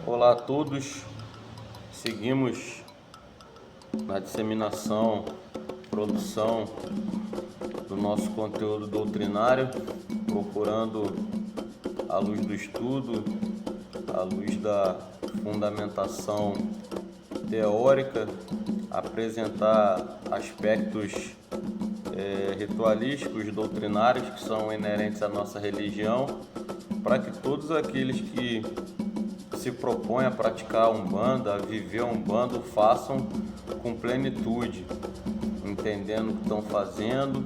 Olá a todos, seguimos na disseminação, produção do nosso conteúdo doutrinário, procurando, à luz do estudo, à luz da fundamentação teórica, apresentar aspectos ritualísticos, doutrinários que são inerentes à nossa religião, para que todos aqueles que se propõem a praticar a Umbanda, a viver a Umbanda, o façam com plenitude, entendendo o que estão fazendo,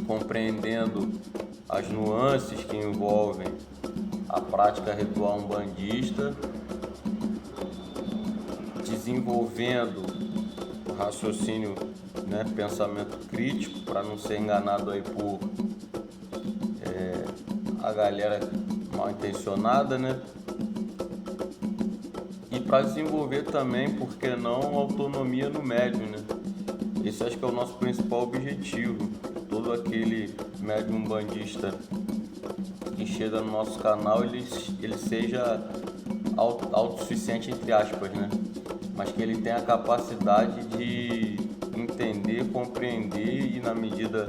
compreendendo as nuances que envolvem a prática ritual umbandista, desenvolvendo o raciocínio, pensamento crítico, para não ser enganado aí por a galera mal intencionada, E para desenvolver também, por que não, autonomia no médium, Esse acho que é o nosso principal objetivo. Todo aquele médium umbandista que chega no nosso canal, ele seja autossuficiente, entre aspas, Mas que ele tenha a capacidade de entender, compreender e, na medida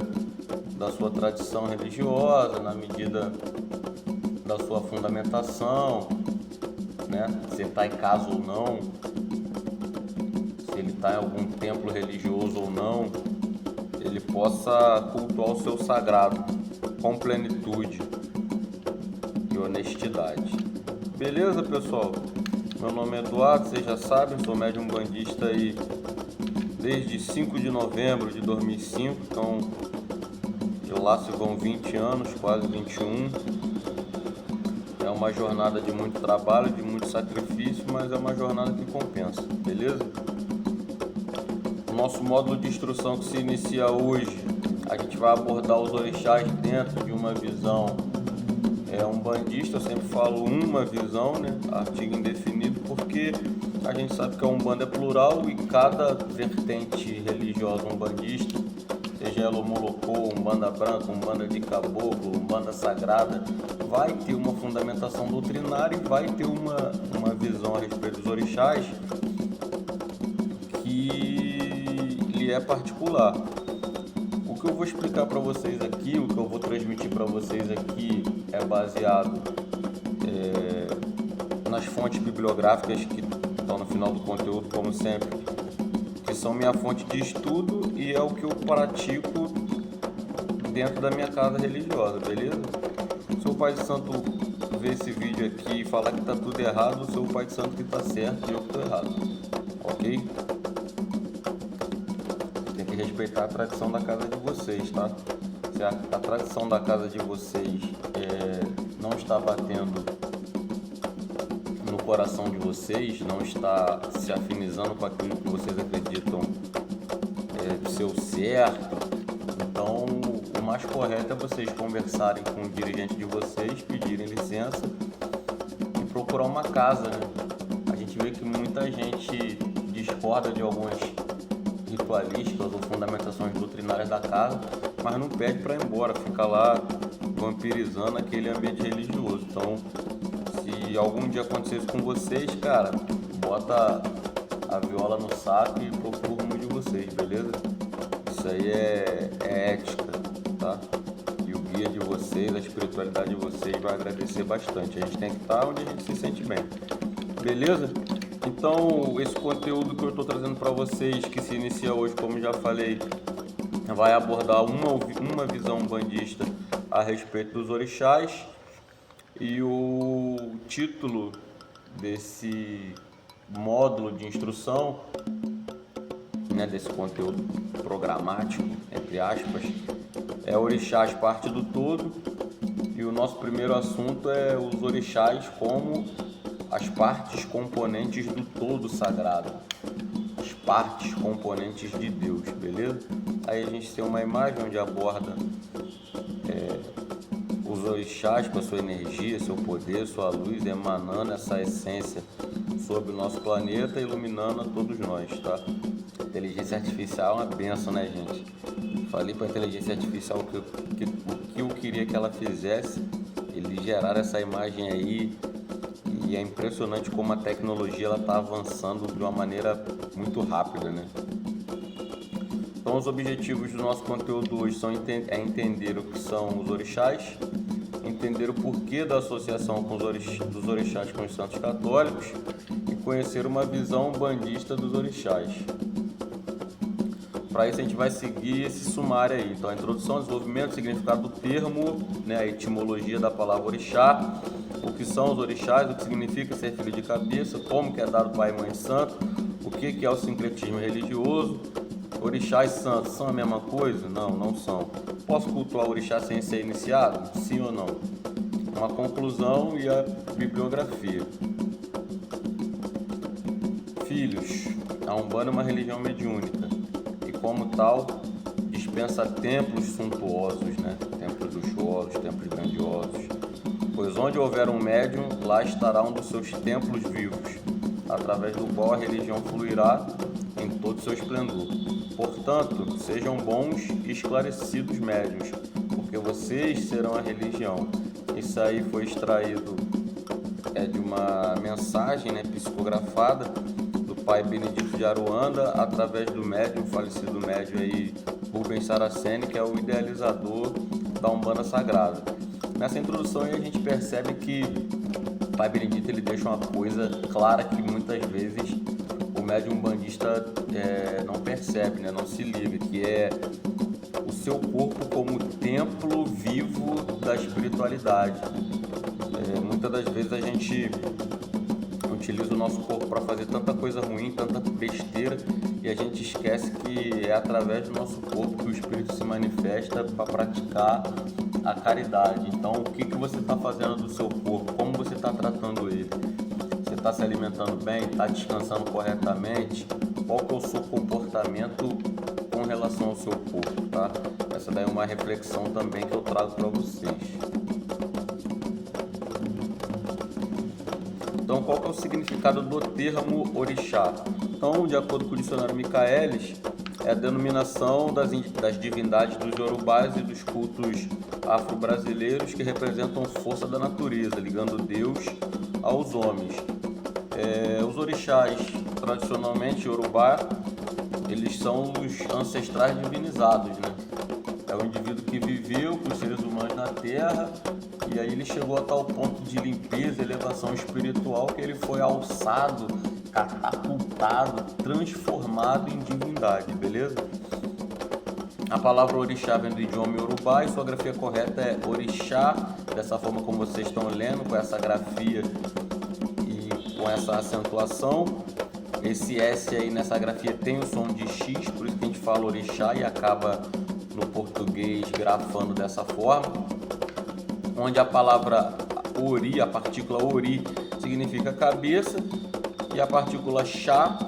da sua tradição religiosa, na medida da sua fundamentação, se ele está em casa ou não, se ele está em algum templo religioso ou não, ele possa cultuar o seu sagrado com plenitude e honestidade. Beleza, pessoal? Meu nome é Eduardo, vocês já sabem, sou médium umbandista aí desde 5 de novembro de 2005, então de lá se vão 20 anos, quase 21. É uma jornada de muito trabalho, de muito sacrifício, mas é uma jornada que compensa, beleza? O nosso módulo de instrução que se inicia hoje, a gente vai abordar os orixás dentro de uma visão umbandista. Eu sempre falo uma visão, artigo indefinido, porque a gente sabe que a Umbanda é plural e cada vertente religiosa umbandista, seja ela Omolocô, Umbanda branca, Umbanda de caboclo, Umbanda sagrada, vai ter uma fundamentação doutrinária e vai ter uma visão a respeito dos orixás que lhe é particular. O que eu vou explicar para vocês aqui, o que eu vou transmitir para vocês aqui é baseado nas fontes bibliográficas que estão no final do conteúdo, como sempre, que são minha fonte de estudo e é o que eu pratico dentro da minha casa religiosa, beleza? Se o Pai de Santo ver esse vídeo aqui e falar que tá tudo errado, o seu Pai de Santo que tá certo e eu que tô errado, ok? Tem que respeitar a tradição da casa de vocês, tá? Se a tradição da casa de vocês não está batendo no coração de vocês, não está se afinizando com aquilo que vocês acreditam ser o certo, então o mais correto é vocês conversarem com o dirigente de vocês, pedirem licença e procurar uma casa, A gente vê que muita gente discorda de algumas ritualísticas ou fundamentações doutrinárias da casa, mas não pede para ir embora, fica lá vampirizando aquele ambiente religioso. Então, se algum dia acontecer isso com vocês, cara, bota a viola no saco e procura o rumo de vocês, beleza? Isso aí é ética, tá? E o guia de vocês, a espiritualidade de vocês vai agradecer bastante. A gente tem que estar onde a gente se sente bem, beleza? Então, esse conteúdo que eu estou trazendo para vocês, que se inicia hoje, como já falei, vai abordar uma visão umbandista a respeito dos orixás. E o título desse módulo de instrução, desse conteúdo programático, entre aspas, é Orixás parte do todo. E o nosso primeiro assunto é os orixás como as partes componentes do todo sagrado, as partes componentes de Deus, beleza? Aí a gente tem uma imagem onde aborda os orixás com a sua energia, seu poder, sua luz, emanando essa essência sobre o nosso planeta, iluminando a todos nós, tá? Inteligência artificial é uma benção, gente? Falei para a inteligência artificial o que eu queria que ela fizesse, eles geraram essa imagem aí E é impressionante como a tecnologia ela está avançando de uma maneira muito rápida, né? Então, os objetivos do nosso conteúdo hoje são entender o que são os orixás, entender o porquê da associação dos orixás com os santos católicos e conhecer uma visão bandista dos orixás. Para isso a gente vai seguir esse sumário aí. Então, a introdução, desenvolvimento, significado do termo, né, a etimologia da palavra orixá, o que são os orixás, o que significa ser filho de cabeça, como que é dado pai, mãe e santo, o que é o sincretismo religioso. Orixás e santos são a mesma coisa? Não, não são. Posso cultuar o orixá sem ser iniciado? Sim ou não? Uma conclusão e a bibliografia. Filhos, a Umbanda é uma religião mediúnica e, como tal, dispensa templos suntuosos, né? Templos luxuosos, templos grandiosos. Pois onde houver um médium, lá estará um dos seus templos vivos, através do qual a religião fluirá em todo o seu esplendor. Portanto, sejam bons e esclarecidos médiuns, porque vocês serão a religião. Isso aí foi extraído de uma mensagem, né, psicografada do pai Benedito de Aruanda, através do médium, falecido médium aí, Rubens Saraceni, que é o idealizador da Umbanda Sagrada. Nessa introdução aí a gente percebe que o pai Benedito ele deixa uma coisa clara que muitas vezes o médium umbandista não percebe, né, não se liga, que é o seu corpo como templo vivo da espiritualidade. Muitas das vezes a gente utiliza o nosso corpo para fazer tanta coisa ruim, tanta besteira, e a gente esquece que é através do nosso corpo que o Espírito se manifesta para praticar a caridade. Então, o que você está fazendo do seu corpo? Como você está tratando ele? Você está se alimentando bem? Está descansando corretamente? Qual que é o seu comportamento com relação ao seu corpo, tá? Essa daí é uma reflexão também que eu trago para vocês. Então, qual que é o significado do termo orixá? Então, de acordo com o dicionário Michaelis, é a denominação das divindades dos Yorubás e dos cultos afro-brasileiros que representam força da natureza, ligando Deus aos homens. Os orixás, tradicionalmente Yorubá, eles são os ancestrais divinizados, né? É o indivíduo que viveu com os seres humanos na Terra e aí ele chegou a tal ponto de limpeza, elevação espiritual que ele foi alçado, catapultado, transformado em divindade, beleza? A palavra orixá vem do idioma Yorubá e sua grafia correta é orixá, dessa forma como vocês estão lendo, com essa grafia e com essa acentuação. Esse S aí nessa grafia tem o som de X, por isso que a gente fala orixá e acaba no português grafando dessa forma, onde a palavra ori, a partícula ori, significa cabeça e a partícula chá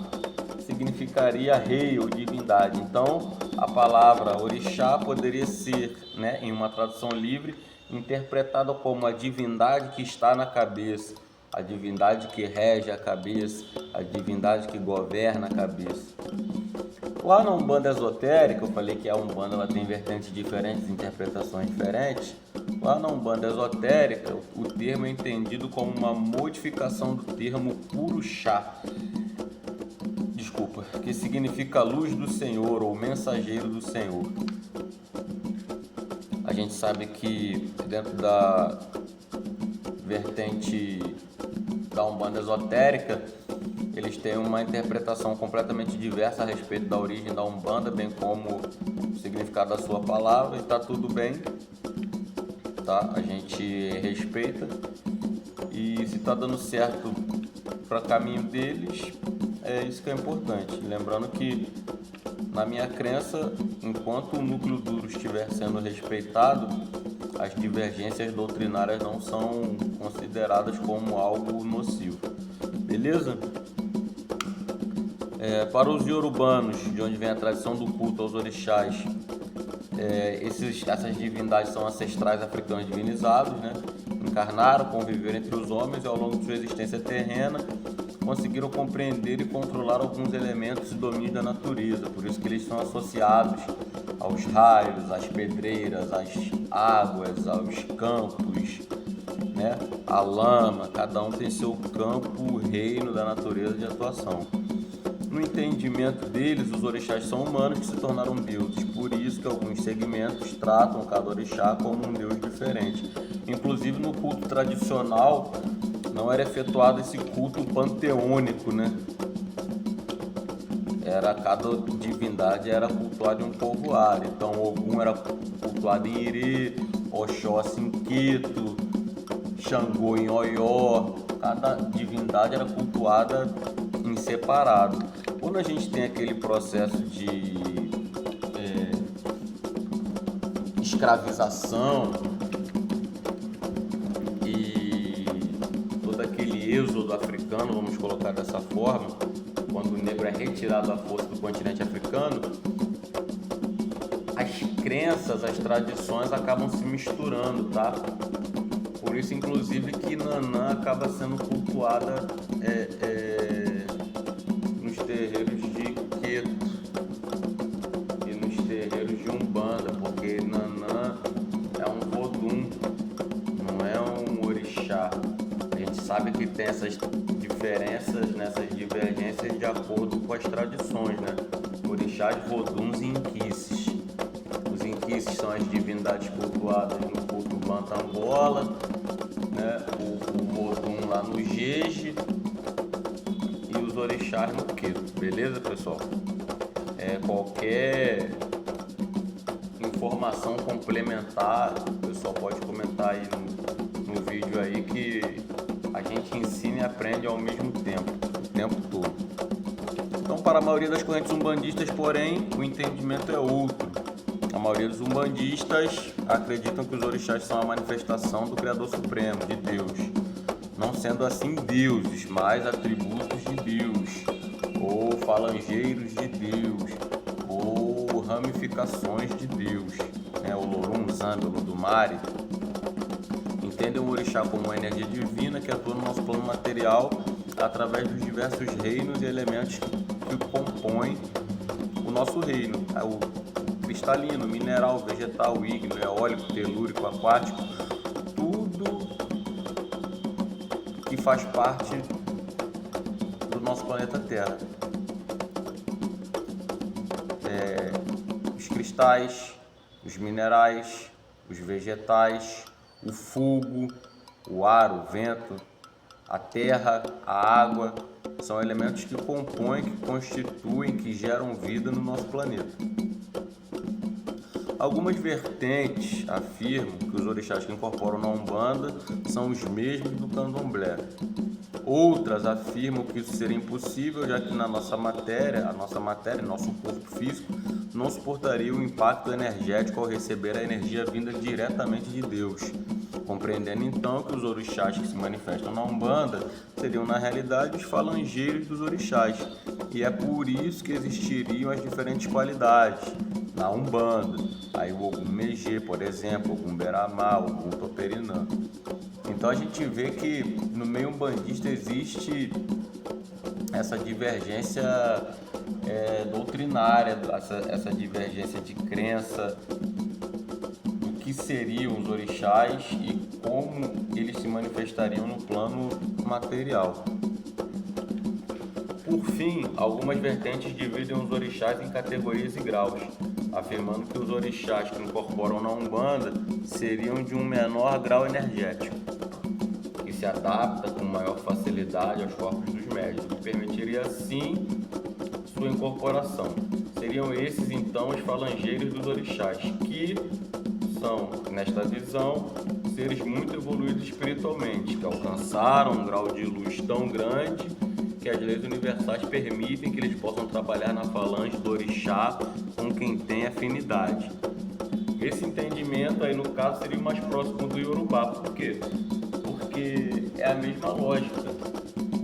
significaria rei ou divindade. Então, a palavra orixá poderia ser, né, em uma tradução livre, interpretada como a divindade que está na cabeça, a divindade que rege a cabeça, a divindade que governa a cabeça. Lá na Umbanda esotérica, eu falei que a Umbanda ela tem vertentes diferentes, interpretações diferentes. Lá na Umbanda esotérica, o termo é entendido como uma modificação do termo Puruxá, que significa luz do Senhor ou mensageiro do Senhor. A gente sabe que dentro da vertente da Umbanda esotérica, eles têm uma interpretação completamente diversa a respeito da origem da Umbanda, bem como o significado da sua palavra, e tá tudo bem, tá? A gente respeita, e se tá dando certo para caminho deles, é isso que é importante. Lembrando que, na minha crença, enquanto o núcleo duro estiver sendo respeitado, as divergências doutrinárias não são consideradas como algo nocivo. Beleza? Para os iorubanos, de onde vem a tradição do culto aos orixás, essas divindades são ancestrais africanos divinizados, né? Encarnaram, conviveram entre os homens e ao longo de sua existência terrena conseguiram compreender e controlar alguns elementos e domínios da natureza, por isso que eles são associados aos raios, às pedreiras, às águas, aos campos, né? A lama, cada um tem seu campo, reino da natureza de atuação. No entendimento deles, os orixás são humanos que se tornaram deuses, por isso que alguns segmentos tratam cada orixá como um deus diferente. Inclusive no culto tradicional não era efetuado esse culto panteônico, né? Cada divindade era cultuada em um povoado. Então Ogum era cultuado em Irê, Oxóssi em Queto, Xangô em Oió. Cada divindade era cultuada em separado. Quando a gente tem aquele processo de escravização e todo aquele êxodo africano, vamos colocar dessa forma, quando o negro é retirado à força do continente africano, as crenças, as tradições acabam se misturando, tá? Por isso, inclusive, que Nanã acaba sendo cultuada nos terreiros de Queto e nos terreiros de Umbanda, porque Nanã é um Vodum, não é um orixá. A gente sabe que tem essas diferenças, nessas divergências de acordo com as tradições, né? Orixás, Voduns e Inquices. Os Inquices são as divindades cultuadas no culto Bantambola, né? O Vodum lá no Jeje e os orixás no Queto, beleza, pessoal? Qualquer informação complementar, o pessoal pode comentar aí no vídeo aí, que a gente ensina e aprende ao mesmo tempo, o tempo todo. Então, para a maioria das correntes umbandistas, porém, o entendimento é outro. A maioria dos umbandistas acreditam que os orixás são a manifestação do Criador Supremo, de Deus, não sendo assim deuses, mas atributos de Deus, ou falangeiros de Deus, ou ramificações de Deus, né? O Lorum, Zâmbelo, do Mari. Entendem o orixá como uma energia divina que atua no nosso plano material através dos diversos reinos e elementos que compõem o nosso reino. O cristalino, mineral, vegetal, ígneo, eólico, telúrico, aquático, tudo que faz parte do nosso planeta Terra. Os cristais, os minerais, os vegetais, o fogo, o ar, o vento, a terra, a água, são elementos que compõem, que constituem, que geram vida no nosso planeta. Algumas vertentes afirmam que os orixás que incorporam na Umbanda são os mesmos do Candomblé. Outras afirmam que isso seria impossível, já que nosso corpo físico, não suportaria o impacto energético ao receber a energia vinda diretamente de Deus, compreendendo então que os orixás que se manifestam na Umbanda seriam na realidade os falangeiros dos orixás, e é por isso que existiriam as diferentes qualidades na Umbanda. Aí o Ogum Megê, por exemplo, Ogum Beramá, Ogum Toperinã. Então a gente vê que no meio umbandista existe essa divergência doutrinária, essa divergência de crença do que seriam os orixás e como eles se manifestariam no plano material. Por fim, algumas vertentes dividem os orixás em categorias e graus, afirmando que os orixás que incorporam na Umbanda seriam de um menor grau energético, que se adapta com maior facilidade aos corpos dos médios, que permitiria assim sua incorporação. Seriam esses então os falangeiros dos orixás, que são, nesta visão, seres muito evoluídos espiritualmente, que alcançaram um grau de luz tão grande que as leis universais permitem que eles possam trabalhar na falange do orixá com quem tem afinidade. Esse entendimento aí, no caso, seria mais próximo do Yorubá. Por quê? Porque é a mesma lógica.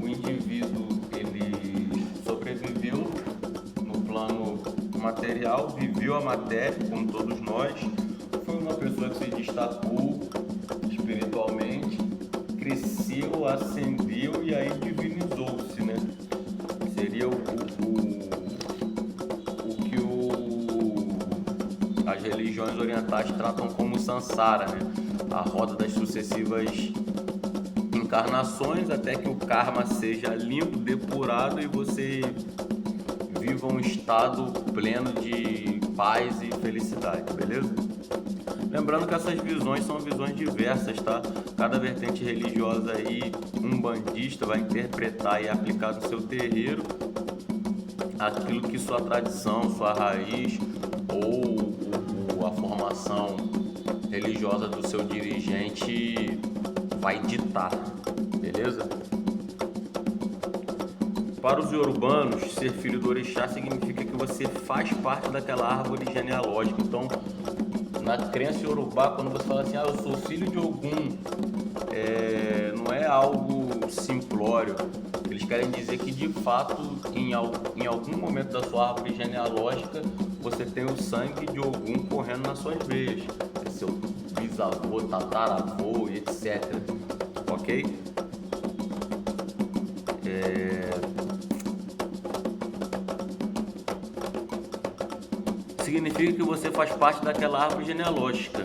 O indivíduo, ele sobreviveu no plano material, viveu a matéria, como todos nós, foi uma pessoa que se destacou espiritualmente, cresceu, ascendeu e aí divinizou-se, né? Seria o que as religiões orientais tratam como samsara, né? A roda das sucessivas encarnações até que o karma seja limpo, depurado e você viva um estado pleno de paz e felicidade, beleza? Lembrando que essas visões são visões diversas, tá? Cada vertente religiosa aí, um bandista vai interpretar e aplicar no seu terreiro aquilo que sua tradição, sua raiz ou a formação religiosa do seu dirigente vai ditar, beleza? Para os iorubanos, ser filho do orixá significa que você faz parte daquela árvore genealógica. Então, na crença iorubá, quando você fala assim, eu sou filho de Ogum, não é algo simplório. Eles querem dizer que, de fato, em algum momento da sua árvore genealógica, você tem o sangue de Ogum correndo nas suas veias. Seu bisavô, tataravô e etc. Ok? Significa que você faz parte daquela árvore genealógica.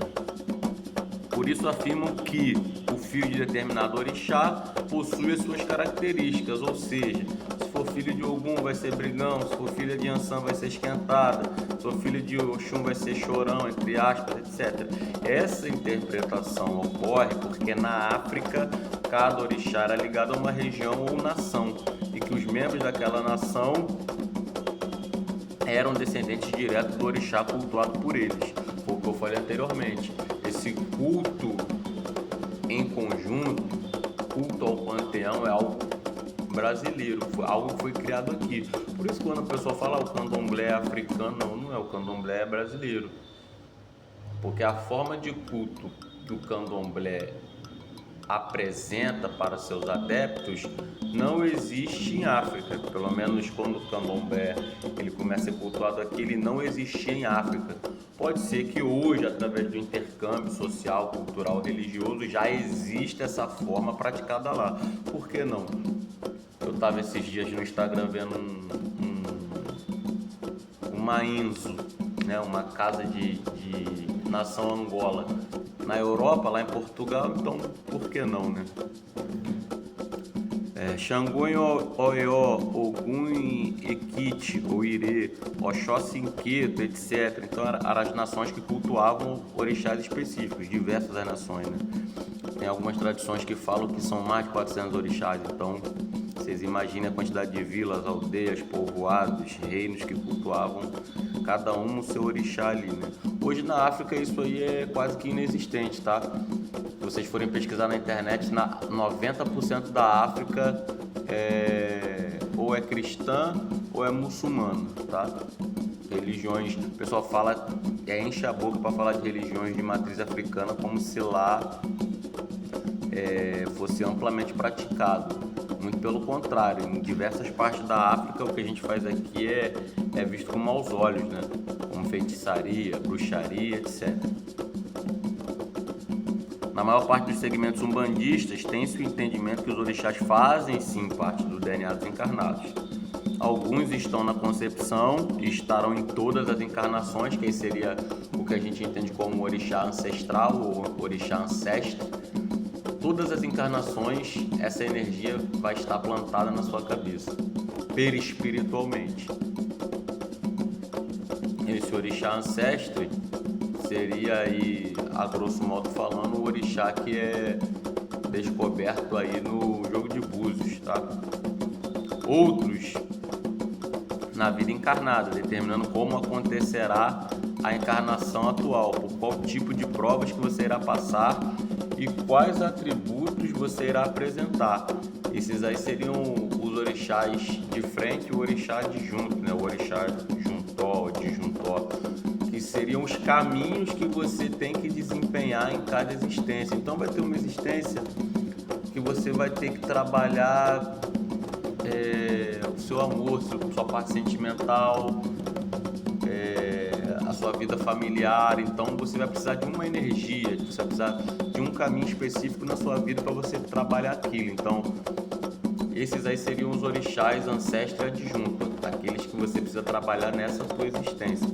Por isso afirmam que o fio de determinado orixá possui as suas características, ou seja, se for filho de Ogum vai ser brigão, se for filha de Ansã vai ser esquentada, se for filho de Oxum vai ser chorão, entre aspas, etc. Essa interpretação ocorre porque na África cada orixá era ligado a uma região ou nação e que os membros daquela nação eram descendentes diretos do orixá cultuado por eles. Foi o que eu falei anteriormente. Esse culto em conjunto, culto ao panteão, é algo brasileiro, algo que foi criado aqui. Por isso, quando a pessoa fala o candomblé é africano, não é, o candomblé é brasileiro. Porque a forma de culto que o candomblé apresenta para seus adeptos não existe em África, pelo menos quando o candomblé ele começa a ser cultuado aqui, ele não existia em África. Pode ser que hoje, através do intercâmbio social, cultural, religioso, já exista essa forma praticada lá. Por que não? Eu estava esses dias no Instagram vendo uma Enzo, né, uma casa de nação Angola, na Europa, lá em Portugal, então por que não, né? Xangô, Oió, Ogum, Ekiti, Oirê, Oxóssi, Inqueto, etc. Então eram as nações que cultuavam orixás específicos, diversas as nações, né? Tem algumas tradições que falam que são mais de 400 orixás, então vocês imaginem a quantidade de vilas, aldeias, povoados, reinos que cultuavam cada um o seu orixá ali, né? Hoje na África isso aí é quase que inexistente, tá? Se vocês forem pesquisar na internet, 90% da África ou é cristã ou é muçulmana, tá? Religiões, o pessoal fala, enche a boca para falar de religiões de matriz africana como se lá fosse amplamente praticado. Muito pelo contrário, em diversas partes da África o que a gente faz aqui é visto com maus olhos, né? Como feitiçaria, bruxaria, etc. Na maior parte dos segmentos umbandistas tem-se o entendimento que os orixás fazem sim parte do DNA dos encarnados. Alguns estão na concepção e estarão em todas as encarnações, que aí seria o que a gente entende como orixá ancestral ou orixá ancestre. Todas as encarnações, essa energia vai estar plantada na sua cabeça, perispiritualmente. Esse orixá ancestre seria aí, a grosso modo falando, o orixá que é descoberto aí no jogo de búzios, tá? Outros na vida encarnada, determinando como acontecerá a encarnação atual, por qual tipo de provas que você irá passar e quais atributos você irá apresentar. Esses aí seriam os orixás de frente e o orixá adjunto, né? O orixá juntó, disjuntó, que seriam os caminhos que você tem que desempenhar em cada existência. Então vai ter uma existência que você vai ter que trabalhar o seu amor, sua parte sentimental, a sua vida familiar. Então você vai precisar de uma energia, você vai precisar de um caminho específico na sua vida para você trabalhar aquilo. Então esses aí seriam os orixás ancestres adjuntos, aqueles que você precisa trabalhar nessa sua existência.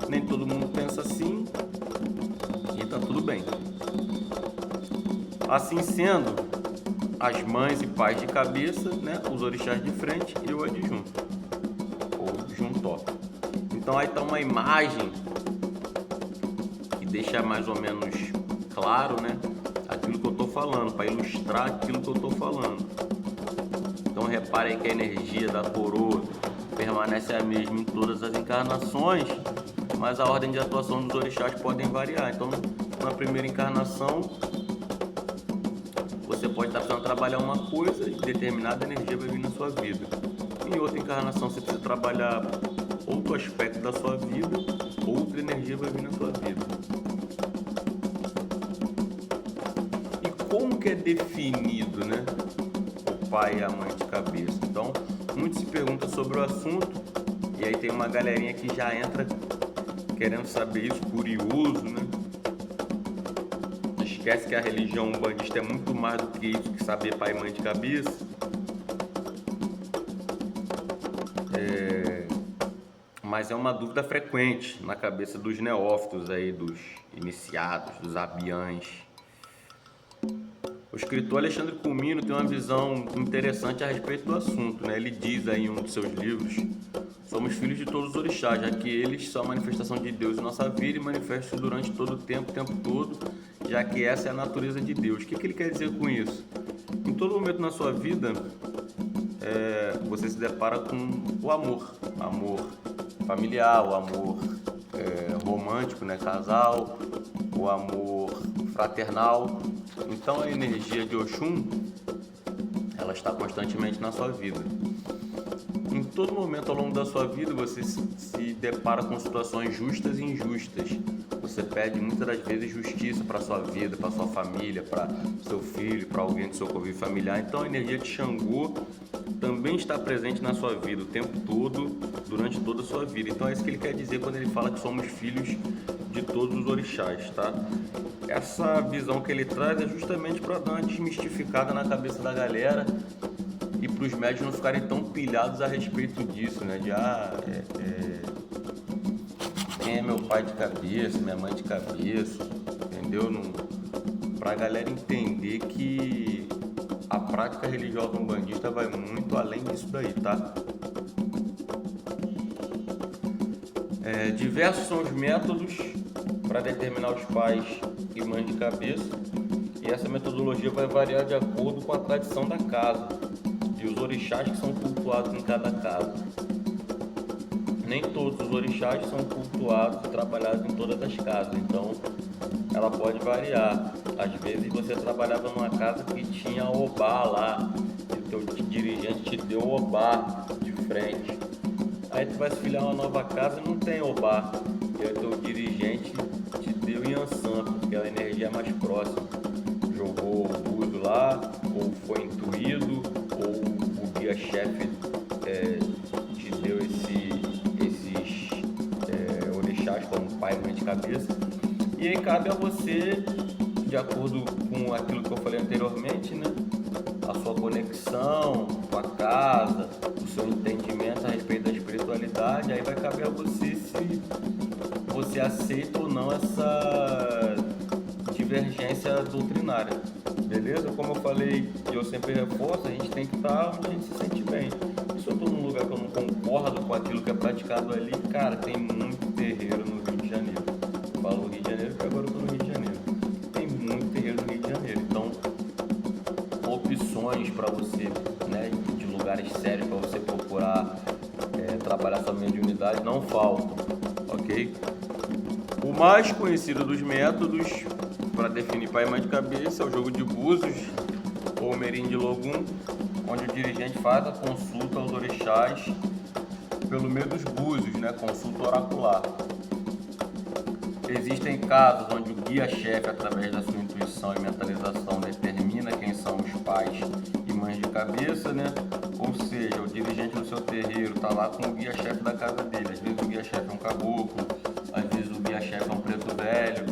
Nem todo mundo pensa assim e tá tudo bem. Assim sendo, as mães e pais de cabeça, né? Os orixás de frente e o adjunto, ou juntó. Então aí está uma imagem que deixa mais ou menos claro, né? Aquilo que eu estou falando, para ilustrar aquilo que eu estou falando. Então repare aí que a energia da coroa permanece a mesma em todas as encarnações, mas a ordem de atuação dos orixás podem variar. Então, na primeira encarnação, você pode estar precisando trabalhar uma coisa e determinada energia vai vir na sua vida. Em outra encarnação, você precisa trabalhar outro aspecto da sua vida, outra energia vai vir na sua vida. E como que é definido, né, o pai e a mãe de cabeça? Então, muito se pergunta sobre o assunto, e aí tem uma galerinha que já entra querendo saber isso, curioso, né? Esquece que a religião umbandista é muito mais do que isso, que saber pai e mãe de cabeça. Mas é uma dúvida frequente na cabeça dos neófitos aí, dos iniciados, dos abiães. O escritor Alexandre Comino tem uma visão interessante a respeito do assunto, né? Ele diz aí em um dos seus livros: somos filhos de todos os orixás, já que eles são a manifestação de Deus em nossa vida e manifestam durante todo o tempo todo, já que essa é a natureza de Deus. O que ele quer dizer com isso? Em todo momento na sua vida, você se depara com o amor familiar, o amor romântico, né, casal, o amor fraternal. Então a energia de Oxum, ela está constantemente na sua vida. Em todo momento ao longo da sua vida você se depara com situações justas e injustas. Você pede muitas das vezes justiça para sua vida, para sua família, para seu filho, para alguém do seu convívio familiar. Então a energia de Xangô também está presente na sua vida o tempo todo, durante toda a sua vida. Então é isso que ele quer dizer quando ele fala que somos filhos de todos os orixás, tá? Essa visão que ele traz é justamente para dar uma desmistificada na cabeça da galera e para os médios não ficarem tão pilhados a respeito disso, né? De quem é meu pai de cabeça, minha mãe de cabeça, entendeu? Para a galera entender que a prática religiosa umbandista vai muito além disso daí, tá? Diversos são os métodos para determinar os pais e mães de cabeça, e essa metodologia vai variar de acordo com a tradição da casa e os orixás que são cultuados em cada casa. Nem todos os orixás são cultuados e trabalhados em todas as casas, então ela pode variar. Às vezes você trabalhava numa casa que tinha obá lá, e o teu dirigente te deu obá de frente. Aí tu vai se filiar a uma nova casa e não tem obá, e aí o teu dirigente te deu Yansan, porque a energia é mais próxima. Jogou o buzo lá, ou foi intuído, ou o guia-chefe te deu esses orixás como pai e mãe de cabeça. E aí cabe a você, de acordo com aquilo que eu falei anteriormente, né? A sua conexão com a casa, o seu entendimento a respeito da espiritualidade, aí vai caber a você se você aceita ou não essa divergência doutrinária, beleza? Como eu falei e eu sempre reforço, a gente tem que estar onde a gente se sente bem. Se eu estou num lugar que eu não concordo com aquilo que é praticado ali, cara, tem muito terreiro no Rio de Janeiro. Eu falo Rio de Janeiro porque agora eu estou no Rio de Janeiro. Tem muito terreiro no Rio de Janeiro. Então, opções para você, né, de lugares sérios para você procurar trabalhar sua mediunidade não faltam, ok? O mais conhecido dos métodos para definir pai e mãe de cabeça é o jogo de búzios ou merim de logum, onde o dirigente faz a consulta aos orixás pelo meio dos búzios, né? Consulta oracular. Existem casos onde o guia-chefe, através da sua intuição e mentalização, determina quem são os pais e mães de cabeça, né? Ou seja, o dirigente do seu terreiro está lá com o guia-chefe da casa dele. Às vezes o guia-chefe é um caboclo, às vezes o guia-chefe é um preto velho,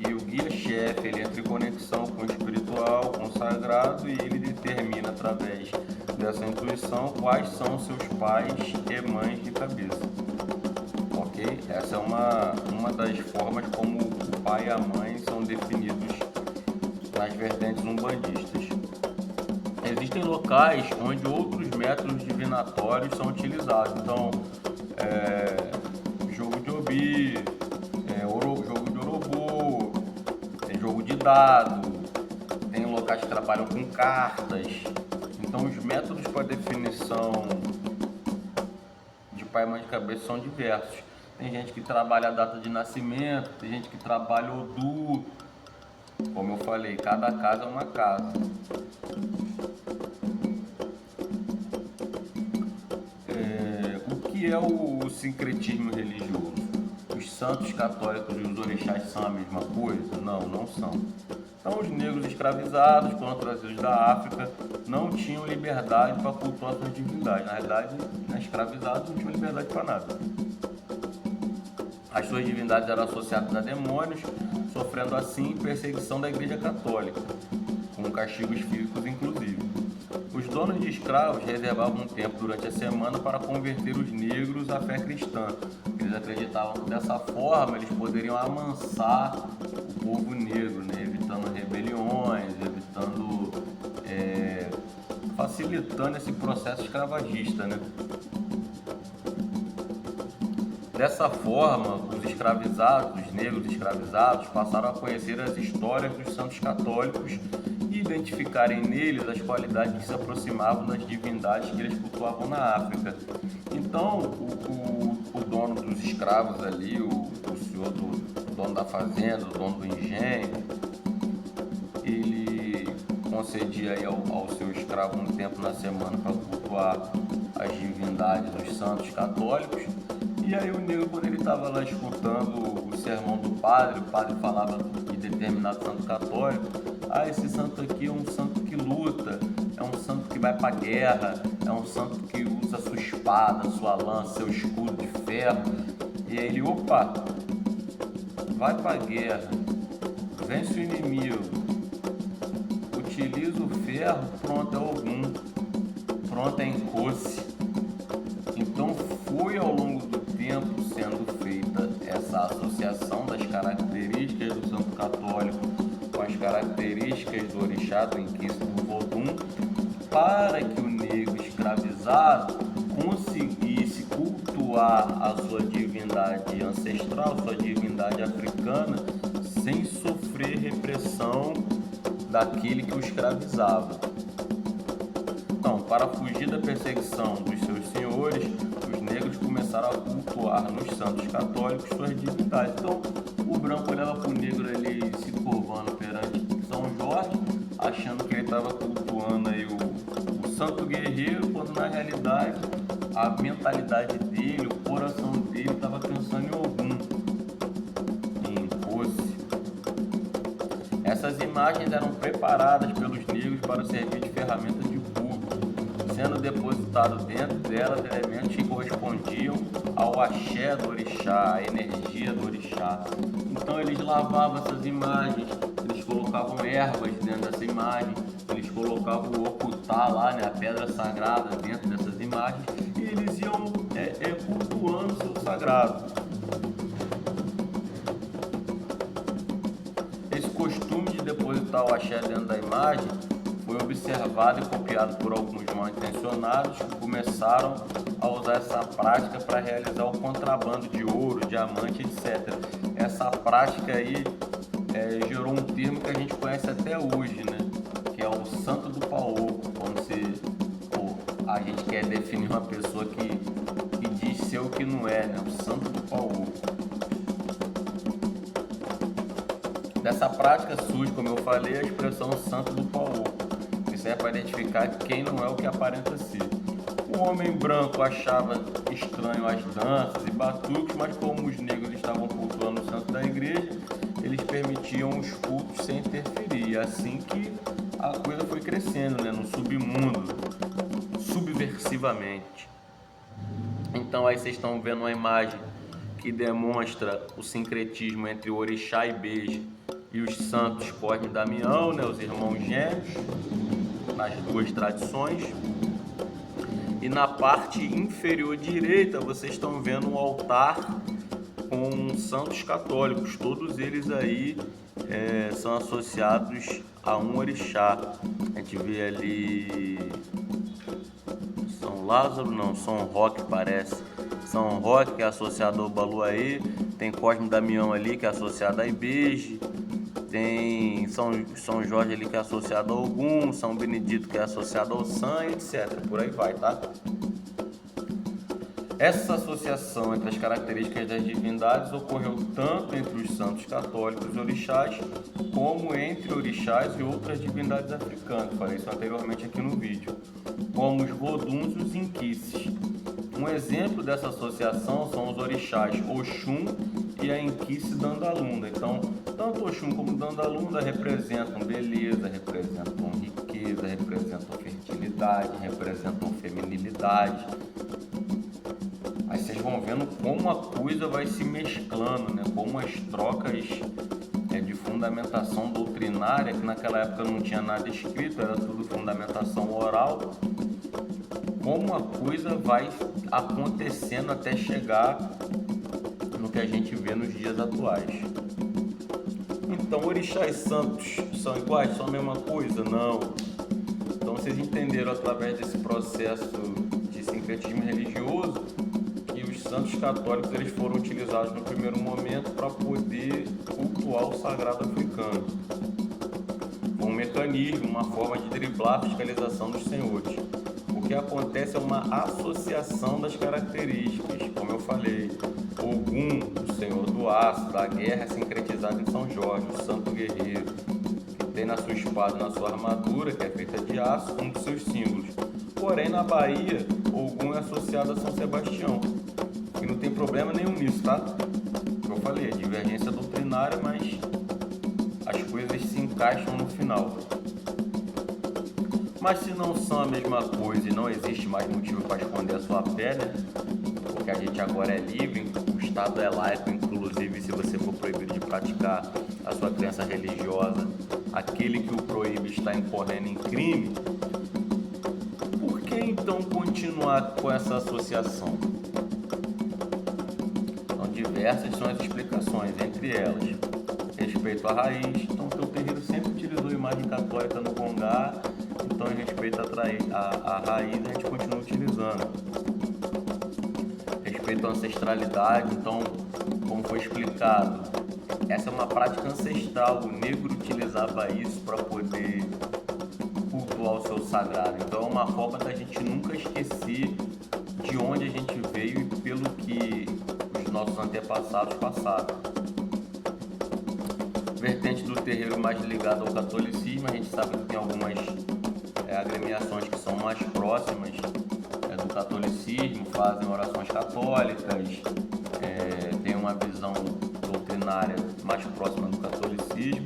e o guia-chefe ele entra em conexão com o espiritual, com o sagrado, e ele determina através dessa intuição quais são seus pais e mães de cabeça. Ok? Essa é uma das formas como o pai e a mãe são definidos nas vertentes umbandistas. existem locais onde outros métodos divinatórios são utilizados. Então, jogo de obi, jogo de urubu, tem jogo de dado, tem locais que trabalham com cartas. Então, os métodos para definição de pai e mãe de cabeça são diversos. Tem gente que trabalha a data de nascimento, tem gente que trabalha o Odu. Como eu falei, cada casa é uma casa. O que é o sincretismo religioso? Os santos católicos e os orixás são a mesma coisa? Não, não são. Então, os negros escravizados, quando trazidos da África, não tinham liberdade para cultuar suas divindades. Na realidade, escravizados não tinham liberdade para nada. As suas divindades eram associadas a demônios, sofrendo assim perseguição da Igreja Católica, com castigos físicos inclusive. Os donos de escravos reservavam um tempo durante a semana para converter os negros à fé cristã. Eles acreditavam que dessa forma eles poderiam amansar o povo negro, né? Evitando rebeliões, facilitando esse processo escravagista, né? Dessa forma, os escravizados, os negros escravizados, passaram a conhecer as histórias dos santos católicos e identificarem neles as qualidades que se aproximavam das divindades que eles cultuavam na África. Então, o dono dos escravos ali, o dono da fazenda, o dono do engenho, ele concedia aí ao seu escravo um tempo na semana para cultuar as divindades dos santos católicos. E aí o negro, quando ele estava lá escutando o sermão do padre, o padre falava de determinado santo católico: esse santo aqui é um santo que luta, é um santo que vai para a guerra, é um santo que usa sua espada, sua lança, seu escudo de ferro. E aí ele: opa, vai para a guerra, vence o inimigo, utiliza o ferro, pronto é Ogum, pronto é Nkosi. Então foi ao longo do tempo sendo feita essa associação das características do santo católico com as características do orixá, do Nkisu, do Vodum, para que o negro escravizado conseguisse cultuar a sua divindade ancestral, sua divindade africana, sem sofrer repressão daquele que o escravizava. Então, para fugir da perseguição dos seus senhores, os negros começaram a cultuar nos santos católicos suas divindades. Então, o branco olhava para o negro ali se curvando perante São Jorge, achando que ele estava cultuando aí o santo guerreiro, quando na realidade a mentalidade dele, o coração dele estava pensando em Ogum, em Nkosi. Essas imagens eram preparadas pelos negros para servir de ferramentas de culto, sendo depositado dentro delas elementos que correspondiam ao axé do orixá, a energia do orixá. Então eles lavavam essas imagens, eles colocavam ervas dentro dessa imagem, eles colocavam o okutá lá, né, a pedra sagrada dentro dessas imagens, e eles iam cultuando o seu sagrado. Esse costume de depositar o axé dentro da imagem foi observado e copiado por alguns mal intencionados que começaram a usar essa prática para realizar o contrabando de ouro, diamante, etc. Essa prática aí gerou um termo que a gente conhece até hoje, né? Que é o santo do paô, quando a gente quer definir uma pessoa que diz ser o que não é, né? O santo do paô. Dessa prática surge, como eu falei, a expressão santo do paô, que serve para identificar quem não é o que aparenta ser. O homem branco achava estranho as danças e batuques, mas como os negros estavam cultuando o santo da igreja, eles permitiam os cultos sem interferir. E assim que a coisa foi crescendo, né, no submundo, subversivamente. Então aí vocês estão vendo uma imagem que demonstra o sincretismo entre o orixá Ibeji e os santos Cosme e Damião, né, os irmãos gêmeos, nas duas tradições. E na parte inferior direita vocês estão vendo um altar com santos católicos. Todos eles aí são associados a um orixá. A gente vê ali São Lázaro, não, São Roque parece. São Roque, que é associado ao Baluaê, tem Cosme Damião ali, que é associado a Ibeje, tem São Jorge ali, que é associado ao Ogum, São Benedito, que é associado ao San, etc. Por aí vai, tá? Essa associação entre as características das divindades ocorreu tanto entre os santos católicos e orixás, como entre orixás e outras divindades africanas. Falei isso anteriormente aqui no vídeo, como os voduns e os inquices. Um exemplo dessa associação são os orixás Oxum e a Inquice Dandalunda. Então, tanto Oxum como Dandalunda representam beleza, representam riqueza, representam fertilidade, representam feminilidade. Aí vocês vão vendo como a coisa vai se mesclando, né? Como as trocas de fundamentação doutrinária, que naquela época não tinha nada escrito, era tudo fundamentação oral, como a coisa vai acontecendo até chegar no que a gente vê nos dias atuais. Então, orixás e santos são iguais? São a mesma coisa? Não. Então, vocês entenderam através desse processo de sincretismo religioso que os santos católicos eles foram utilizados no primeiro momento para poder cultuar o sagrado africano. Um mecanismo, uma forma de driblar a fiscalização dos senhores. O que acontece é uma associação das características, como eu falei. Ogum, o senhor do aço, da guerra, é sincretizado em São Jorge, o santo guerreiro, que tem na sua espada e na sua armadura, que é feita de aço, um dos seus símbolos. Porém, na Bahia, Ogum é associado a São Sebastião, e não tem problema nenhum nisso, tá? Como eu falei, é divergência doutrinária, mas as coisas se encaixam no final. Mas se não são a mesma coisa e não existe mais motivo para esconder a sua fé, né? Porque a gente agora é livre, o Estado é laico, inclusive se você for proibido de praticar a sua crença religiosa, aquele que o proíbe está incorrendo em crime. Por que então continuar com essa associação? Então, diversas são as explicações, entre elas respeito à raiz. Então, o teu terreiro sempre utilizou a imagem católica no congá, então em respeito à raiz a gente continua utilizando. Respeito à ancestralidade, então, como foi explicado, essa é uma prática ancestral, o negro utilizava isso para poder cultuar o seu sagrado. Então é uma forma da gente nunca esquecer de onde a gente veio e pelo que os nossos antepassados passaram. Vertente do terreiro mais ligado ao catolicismo, a gente sabe que tem algumas agremiações que são mais próximas do catolicismo, fazem orações católicas, tem uma visão doutrinária mais próxima do catolicismo.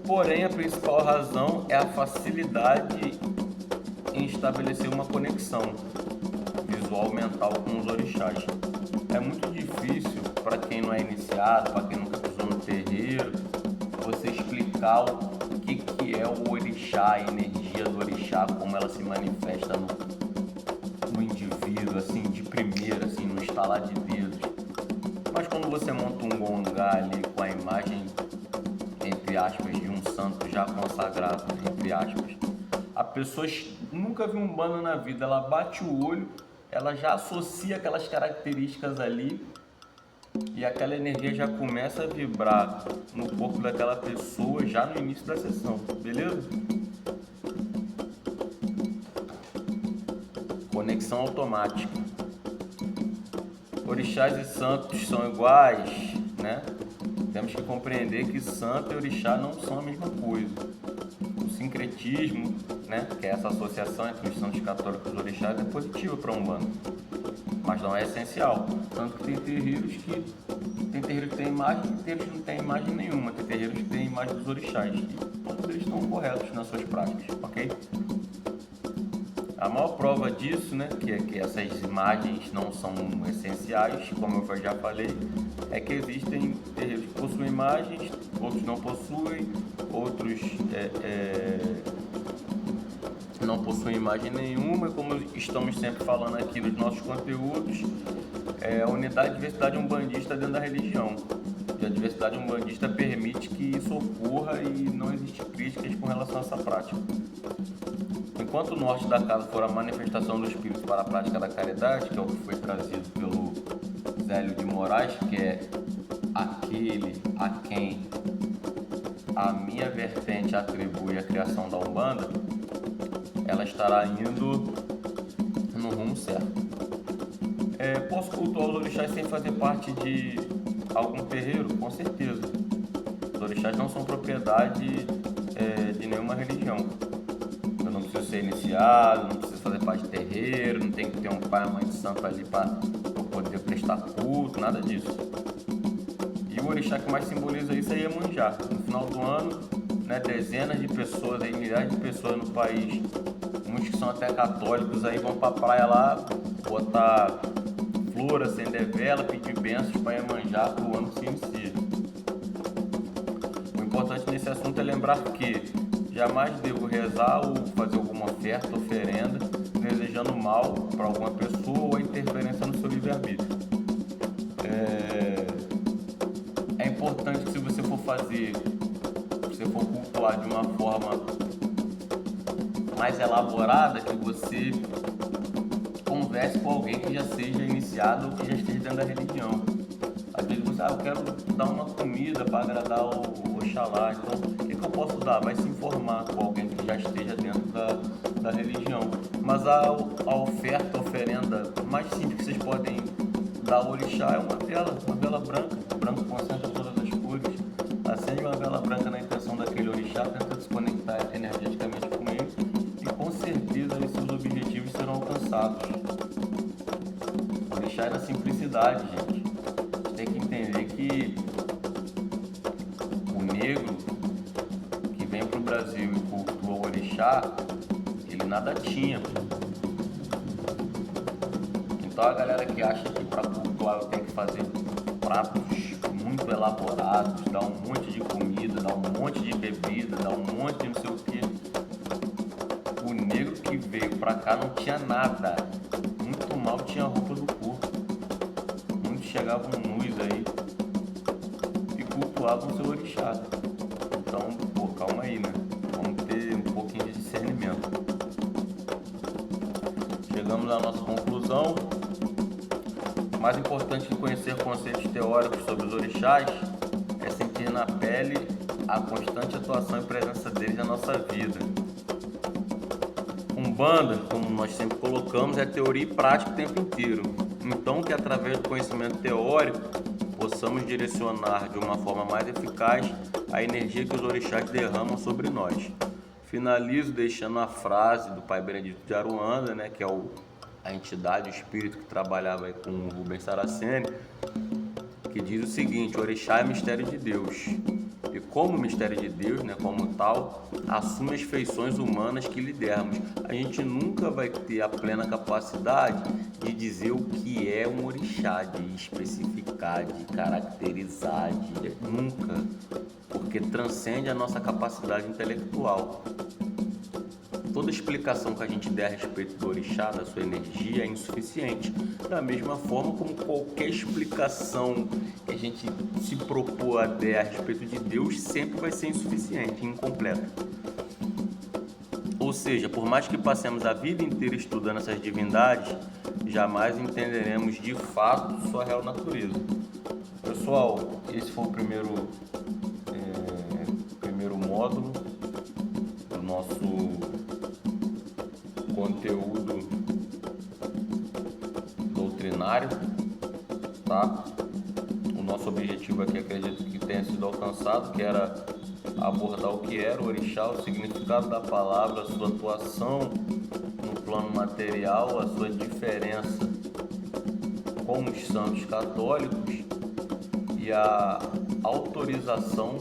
Porém, a principal razão é a facilidade em estabelecer uma conexão visual mental com os orixás. É muito difícil para quem não é iniciado, para quem nunca pisou no terreiro, você explicar o que é o orixá, a energia do orixá, como ela se manifesta no indivíduo, assim, de primeira, assim, no estalar de dedos. Mas quando você monta um gongá ali com a imagem, entre aspas, de um santo já consagrado, entre aspas, a pessoa nunca viu um bando na vida, ela bate o olho, ela já associa aquelas características ali e aquela energia já começa a vibrar no corpo daquela pessoa já no início da sessão, beleza? Conexão automática. Orixás e santos são iguais, né? Temos que compreender que santo e orixá não são a mesma coisa. O sincretismo, né, que é essa associação entre os santos católicos e os orixás, é positiva para a Umbanda, mas não é essencial. Tanto que tem terreiros que têm imagem, tem terreiros que não tem imagem nenhuma, tem terreiros que têm imagem dos orixás, e todos eles estão corretos nas suas práticas, ok? A maior prova disso, né, que essas imagens não são essenciais, como eu já falei, é que existem terreiros que possuem imagens, outros não possuem, outros não possuem imagem nenhuma. Como estamos sempre falando aqui nos nossos conteúdos, a unidade e diversidade umbandista dentro da religião. a diversidade umbandista permite que isso ocorra e não existe críticas com relação a essa prática. Enquanto o norte da casa for a manifestação do espírito para a prática da caridade, que é o que foi trazido pelo Zélio de Moraes, que é aquele a quem a minha vertente atribui a criação da Umbanda, ela estará indo no rumo certo. Posso cultuar os orixás sem fazer parte de algum terreiro? Com certeza. Os orixás não são propriedade de nenhuma religião. Eu não preciso ser iniciado, não preciso fazer parte de terreiro, não tem que ter um pai e mãe de santo ali para poder prestar culto, nada disso. E o orixá que mais simboliza isso é Iemanjá. No final do ano, né, dezenas de pessoas, aí, milhares de pessoas no país, uns que são até católicos, aí vão pra praia lá, botar flor, acender vela, pedir bênçãos para Iemanjá para o ano que se inicia. O importante nesse assunto é lembrar que jamais devo rezar ou fazer alguma oferta, oferenda, desejando mal para alguma pessoa ou a interferência no seu livre-arbítrio. É importante que se você for fazer, se você for cultuar de uma forma mais elaborada, que você converse com alguém que já seja iniciado ou que já esteja dentro da religião. Às vezes você, eu quero dar uma comida para agradar o Oxalá, então o que eu posso dar? Vai se informar com alguém que já esteja dentro da religião. Mas a oferta, a oferenda mais simples que vocês podem dar ao orixá é uma vela branca. O branco concentra todas as cores. Acende uma vela branca na intenção daquele orixá, tenta desconectar energeticamente com ele e com certeza esses objetivos serão alcançados. O orixá é na simplicidade, gente. A gente tem que entender que o negro que vem para o Brasil e cultua o orixá, ele nada tinha. Então a galera que acha que para cultuar eu tenho que fazer pratos muito elaborados, dar um monte de comida, dar um monte de bebida, dar um monte de não sei o que. O negro que veio pra cá não tinha nada, muito mal tinha a roupa do corpo. Muitos chegavam nus aí e cultuavam seu orixá. Então, pô, calma aí, né? Vamos ter um pouquinho de discernimento. Chegamos à nossa conclusão. Mais importante que conhecer conceitos teóricos sobre os orixás é sentir na pele a constante atuação e presença deles na nossa vida. Umbanda, como nós sempre colocamos, é teoria e prática o tempo inteiro. Então, que através do conhecimento teórico possamos direcionar de uma forma mais eficaz a energia que os orixás derramam sobre nós. Finalizo deixando a frase do Pai Benedito de Aruanda, né, que é a entidade, o espírito que trabalhava aí com o Rubens Saraceni, que diz o seguinte: o orixá é mistério de Deus. E como mistério de Deus, né, como tal, assume as feições humanas que lhe dermos. A gente nunca vai ter a plena capacidade de dizer o que é um orixá, de especificar, de caracterizar, nunca, porque transcende a nossa capacidade intelectual. Toda explicação que a gente der a respeito do orixá, da sua energia, é insuficiente. Da mesma forma como qualquer explicação que a gente se propor a der a respeito de Deus sempre vai ser insuficiente, incompleta. Ou seja, por mais que passemos a vida inteira estudando essas divindades, jamais entenderemos de fato sua real natureza. Pessoal, esse foi o primeiro módulo do nosso conteúdo doutrinário, tá? O nosso objetivo aqui, acredito que tenha sido alcançado, que era abordar o que era o orixá, o significado da palavra, a sua atuação no plano material, a sua diferença com os santos católicos e a autorização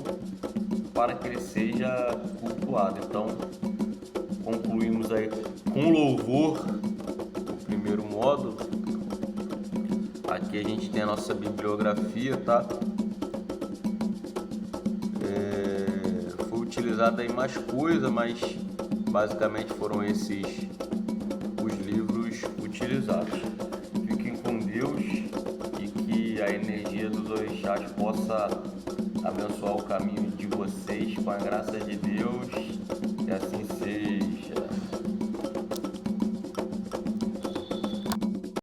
para que ele seja cultuado. Então, concluímos aí com louvor o primeiro módulo. Aqui a gente tem a nossa bibliografia, tá? Foi utilizada aí mais coisa, mas basicamente foram esses os livros utilizados. Fiquem com Deus e que a energia dos orixás Celestiais possa abençoar o caminho de vocês com a graça de Deus